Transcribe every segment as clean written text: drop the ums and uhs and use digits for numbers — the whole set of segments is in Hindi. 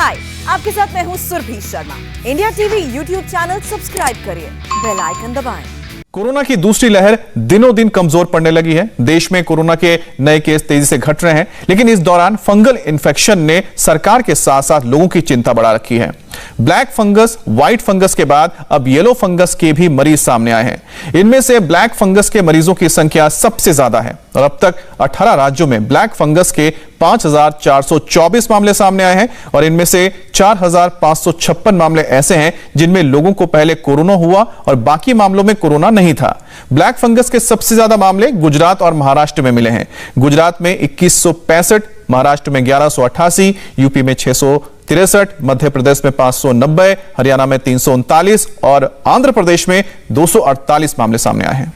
हाय, आपके साथ मैं हूँ Surabhi Sharma. India TV YouTube channel subscribe करिए, बेल आइकन दबाएं। कोरोना की दूसरी लहर दिनों दिन कमजोर पड़ने लगी है। देश में कोरोना के नए केस तेजी से घट रहे हैं, लेकिन इस दौरान फंगल इन्फेक्शन ने सरकार के साथ साथ लोगों की चिंता बढ़ा रखी है। ब्लैक फंगस, व्हाइट फंगस के बाद अब येलो फंगस के भी मरीज सामने आए हैं। इनमें से ब्लैक फंगस के मरीजों की संख्या सबसे ज्यादा है और अब तक 18 राज्यों में ब्लैक फंगस के 5,424 मामले सामने आए हैं और इनमें से 4,556 मामले ऐसे हैं जिनमें लोगों को पहले कोरोना हुआ और बाकी मामलों में कोरोना नहीं था। ब्लैक फंगस के सबसे ज्यादा मामले गुजरात और महाराष्ट्र में मिले हैं। गुजरात में 2165, महाराष्ट्र में 1188, यूपी में 663, मध्य प्रदेश में 590, हरियाणा में 339 और आंध्र प्रदेश में 248 मामले सामने आए हैं।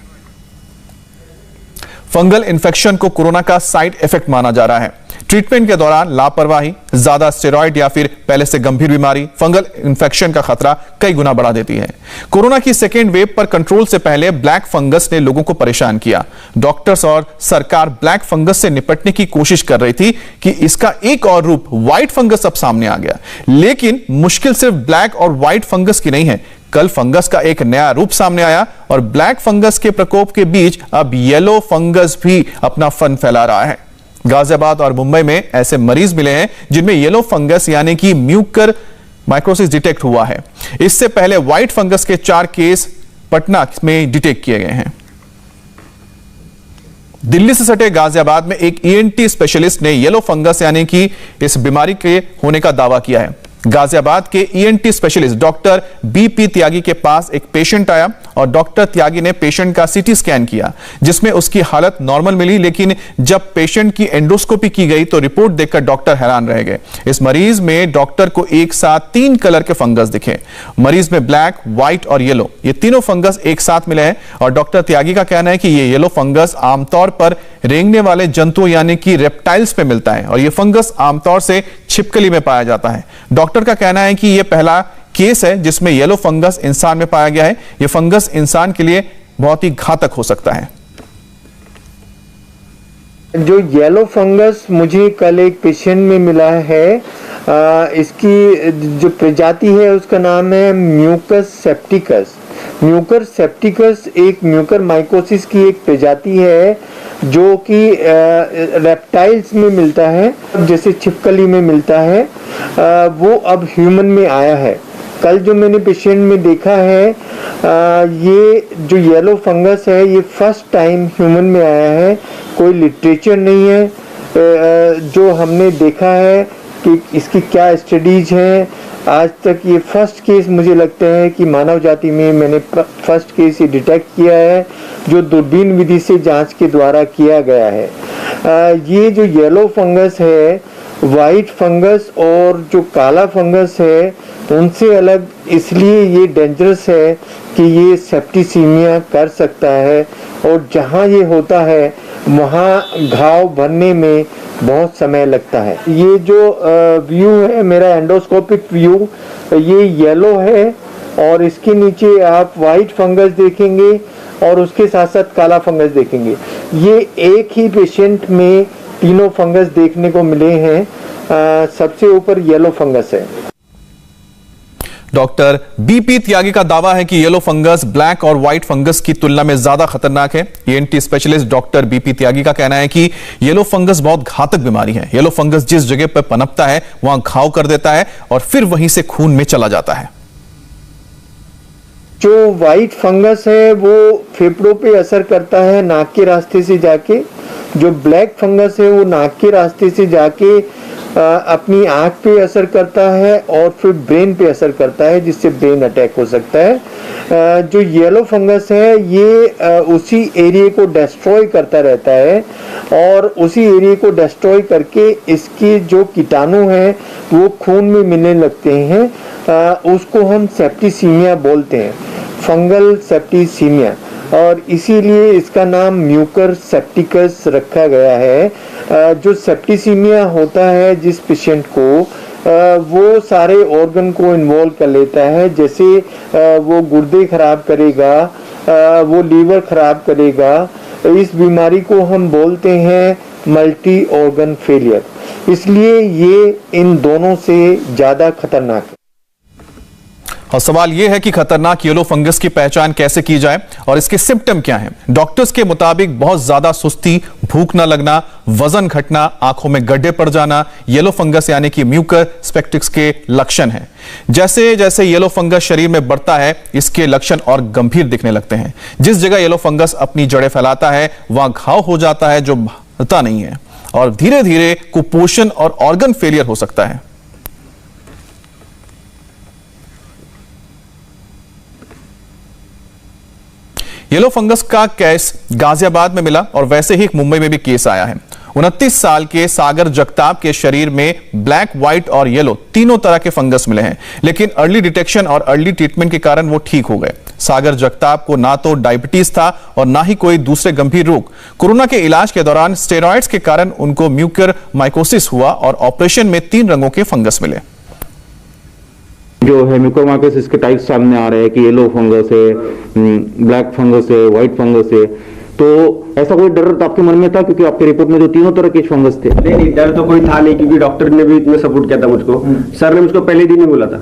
फंगल इन्फेक्शन को कोरोना का साइड इफेक्ट माना जा रहा है। ट्रीटमेंट के दौरान लापरवाही, ज्यादा स्टेरॉइड या फिर पहले से गंभीर बीमारी फंगल इन्फेक्शन का खतरा कई गुना बढ़ा देती है। कोरोना की सेकेंड वेव पर कंट्रोल से पहले ब्लैक फंगस ने लोगों को परेशान किया। डॉक्टर्स और सरकार ब्लैक फंगस से निपटने की कोशिश कर रही थी कि इसका एक और रूप व्हाइट फंगस अब सामने आ गया। लेकिन मुश्किल सिर्फ ब्लैक और व्हाइट फंगस की नहीं है। कल फंगस का एक नया रूप सामने आया और ब्लैक फंगस के प्रकोप के बीच अब येलो फंगस भी अपना फन फैला रहा है। गाजियाबाद और मुंबई में ऐसे मरीज मिले हैं जिनमें येलो फंगस यानी कि म्यूकर माइकोसिस डिटेक्ट हुआ है। इससे पहले व्हाइट फंगस के 4 केस पटना में डिटेक्ट किए गए हैं। दिल्ली से सटे गाजियाबाद में एक ईएनटी स्पेशलिस्ट ने येलो फंगस यानी कि इस बीमारी के होने का दावा किया है। गाजियाबाद के ईएनटी स्पेशलिस्ट डॉक्टर बीपी त्यागी के पास एक पेशेंट आया और डॉक्टर त्यागी ने पेशेंट का सीटी स्कैन किया, जिसमें उसकी हालत नॉर्मल मिली। लेकिन जब पेशेंट की एंडोस्कोपी की गई तो रिपोर्ट देखकर डॉक्टर हैरान रह गए। इस मरीज में डॉक्टर को एक साथ 3 कलर के फंगस दिखे। मरीज में ब्लैक, व्हाइट और येलो, ये तीनों फंगस एक साथ मिले हैं और डॉक्टर त्यागी का कहना है कि ये येलो फंगस आमतौर पर रेंगने वाले जंतुओं यानी कि रेप्टाइल्स पे मिलता है और ये फंगस आमतौर से छिपकली में पाया जाता है। डॉक्टर का कहना है कि यह पहला केस है जिसमें येलो फंगस इंसान में पाया गया है। यह फंगस इंसान के लिए बहुत ही घातक हो सकता है। जो येलो फंगस मुझे कल एक पेशेंट में मिला है, इसकी जो प्रजाति है उसका नाम है म्यूकस सेप्टिकस। म्यूकर सेप्टिकस एक म्यूकर माइकोसिस की एक प्रजाति है जो कि रेप्टाइल्स में मिलता है, जैसे छिपकली में मिलता है। वो अब ह्यूमन में आया है। कल जो मैंने पेशेंट में देखा है, ये जो येलो फंगस है ये फर्स्ट टाइम ह्यूमन में आया है। कोई लिटरेचर नहीं है जो हमने देखा है कि इसकी क्या स्टडीज हैं। आज तक ये फर्स्ट केस मुझे लगता है कि मानव जाति में मैंने फर्स्ट केस ये डिटेक्ट किया है जो दूरबीन विधि से जांच के द्वारा किया गया है। ये जो येलो फंगस है, वाइट फंगस और जो काला फंगस है उनसे अलग इसलिए ये डेंजरस है कि ये सेप्टिसीमिया कर सकता है और जहाँ ये होता है वहाँ घाव भरने में बहुत समय लगता है। ये जो व्यू है मेरा एंडोस्कोपिक व्यू, ये येलो है और इसके नीचे आप वाइट फंगस देखेंगे और उसके साथ साथ काला फंगस देखेंगे। ये एक ही पेशेंट में तीनों फंगस देखने को मिले हैं। सबसे ऊपर येलो फंगस है। डॉक्टर बीपी त्यागी का दावा है कि येलो फंगस ब्लैक और व्हाइट फंगस की तुलना में ज्यादा खतरनाक है। ईएनटी स्पेशलिस्ट डॉक्टर बीपी त्यागी का कहना है कि येलो फंगस बहुत घातक बीमारी है। येलो फंगस जिस जगह पर पनपता है वहां घाव कर देता है और फिर वहीं से खून में चला जाता है। जो व्हाइट फंगस है वो फेफड़ों पे असर करता है नाक के रास्ते से जाके। जो ब्लैक फंगस है वो नाक के रास्ते से जाके अपनी आँख पे असर करता है और फिर ब्रेन पे असर करता है, जिससे ब्रेन अटैक हो सकता है। जो येलो फंगस है ये उसी एरिया को डिस्ट्रॉय करता रहता है और उसी एरिया को डिस्ट्रॉय करके इसके जो कीटाणु हैं वो खून में मिलने लगते हैं। उसको हम सेप्टिसीमिया बोलते हैं, फंगल सेप्टिसीमिया, और इसीलिए इसका नाम म्यूकर सेप्टिकस रखा गया है। जो सेप्टिसीमिया होता है जिस पेशेंट को वो सारे ऑर्गन को इन्वॉल्व कर लेता है, जैसे वो गुर्दे खराब करेगा, वो लीवर खराब करेगा। इस बीमारी को हम बोलते हैं मल्टी ऑर्गन फेलियर। इसलिए ये इन दोनों से ज़्यादा खतरनाक है। और सवाल यह है कि खतरनाक येलो फंगस की पहचान कैसे की जाए और इसके सिम्टम क्या हैं? डॉक्टर्स के मुताबिक बहुत ज्यादा सुस्ती, भूख न लगना, वजन घटना, आंखों में गड्ढे पड़ जाना येलो फंगस यानी कि म्यूकर स्पेक्टिक्स के लक्षण हैं। जैसे जैसे येलो फंगस शरीर में बढ़ता है, इसके लक्षण और गंभीर दिखने लगते हैं। जिस जगह येलो फंगस अपनी जड़ें फैलाता है वहां घाव हो जाता है जो भरता नहीं है और धीरे धीरे कुपोषण और ऑर्गन फेलियर हो सकता है। येलो फंगस का केस गाजियाबाद में मिला और वैसे ही एक मुंबई में भी केस आया है। 29 साल के सागर जगताप के शरीर में ब्लैक, व्हाइट और येलो तीनों तरह के फंगस मिले हैं, लेकिन अर्ली डिटेक्शन और अर्ली ट्रीटमेंट के कारण वो ठीक हो गए। सागर जगताप को ना तो डायबिटीज था और ना ही कोई दूसरे गंभीर रोग। कोरोना के इलाज के दौरान स्टेरॉइड्स के कारण उनको म्यूकर माइकोसिस हुआ और ऑपरेशन में 3 रंगों के फंगस मिले। जो है म्यूकोरमाइकोसिस के टाइप सामने आ रहे हैं कि येलो फंगस है, ब्लैक फंगस है, व्हाइट फंगस है, तो ऐसा कोई डर आपके मन में था क्योंकि आपके रिपोर्ट में जो तीनों तरह के फंगस थे? नहीं, डर तो कोई था नहीं क्योंकि डॉक्टर ने भी इतना सपोर्ट किया था मुझको। सर ने मुझको पहले दिन ही बोला था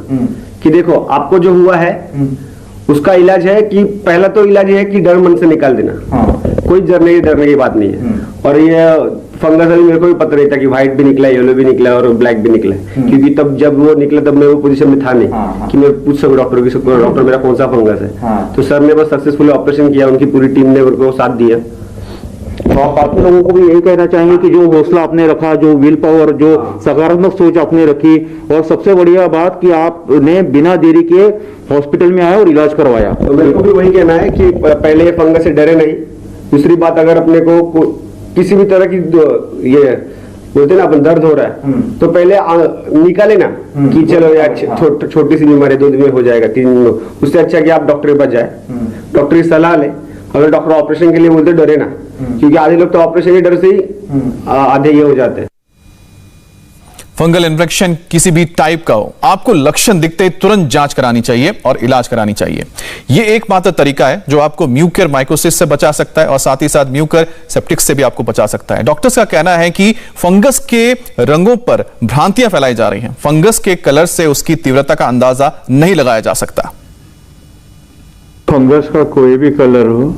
कि देखो आपको जो हुआ है उसका इलाज है कि पहला तो इलाज है कि डर मन से निकाल देना। कोई डरने की बात नहीं है। और ये फंगस अभी मेरे को भी पता नहीं था कि व्हाइट भी निकला, येलो भी निकला और ब्लैक भी निकला, क्योंकि तब जब वो निकला तब मैं वो पोजीशन में था नहीं कि मैं पूछ सकूं डॉक्टर की, डॉक्टर मेरा कौन सा फंगस है। तो सर ने बस सक्सेसफुली ऑपरेशन किया, उनकी पूरी टीम ने मेरे को साथ दिया। तो आप बाकी लोगों को भी यही कहना चाहेंगे कि जो हौसला आपने रखा, जो विल पावर, जो सकारात्मक सोच आपने रखी, और सबसे बढ़िया बात कि आपने बिना देरी के हॉस्पिटल में आए और इलाज करवाया। तो मेरे को भी वही कहना है कि पहले फंगस से डरे नहीं। दूसरी बात, अगर अपने को किसी भी तरह की ये बोलते ना अपन दर्द हो रहा है तो पहले निकाले ना कि चलो यार छोटी सी बीमारी 2 दिन में हो जाएगा, 3 दिन में। उससे अच्छा कि आप डॉक्टर के पास जाए, डॉक्टर की सलाह ले। अगर डॉक्टर ऑपरेशन के लिए बोलते डरे ना, क्योंकि आधे लोग तो ऑपरेशन के डर से ही आधे ये हो जाते हैं। फंगल इन्फेक्शन किसी भी टाइप का हो, आपको लक्षण दिखते ही तुरंत जांच करानी चाहिए और इलाज करानी चाहिए। यह एकमात्र तरीका है जो आपको म्यूकर माइकोसिस से बचा सकता है और साथ ही साथ म्यूकर सेप्टिक्स से भी आपको बचा सकता है। डॉक्टर्स का कहना है कि फंगस के रंगों पर भ्रांतियां फैलाई जा रही हैं। फंगस के कलर से उसकी तीव्रता का अंदाजा नहीं लगाया जा सकता। फंगस का कोई भी कलर हो,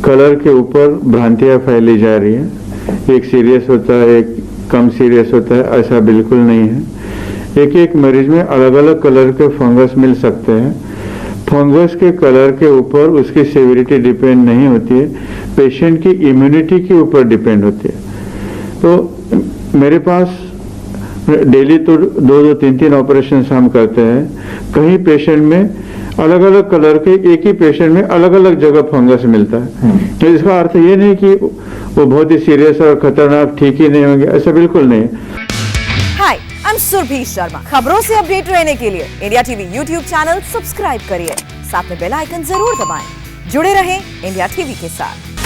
कलर के ऊपर भ्रांतियां फैली जा रही है। एक सीरियस होता है, एक कम सीरियस होता है, ऐसा बिल्कुल नहीं है। एक एक मरीज में अलग अलग कलर के फंगस मिल सकते हैं। फंगस के कलर के ऊपर उसकी सेविरिटी डिपेंड नहीं होती है, पेशेंट की इम्यूनिटी के ऊपर डिपेंड होती है। तो मेरे पास डेली तो 2-2, 3-3 ऑपरेशन हम करते हैं। कहीं पेशेंट में अलग अलग कलर के, एक ही पेशेंट में अलग अलग जगह फंगस मिलता है। तो इसका अर्थ ये नहीं कि वो बहुत ही सीरियस और खतरनाक ठीक ही नहीं होंगे, ऐसा बिल्कुल नहीं। हाय, आई एम सुरभि शर्मा। खबरों से अपडेट रहने के लिए India TV YouTube channel subscribe करिए, साथ में बेल आइकन जरूर दबाएं। जुड़े रहें इंडिया टीवी के साथ।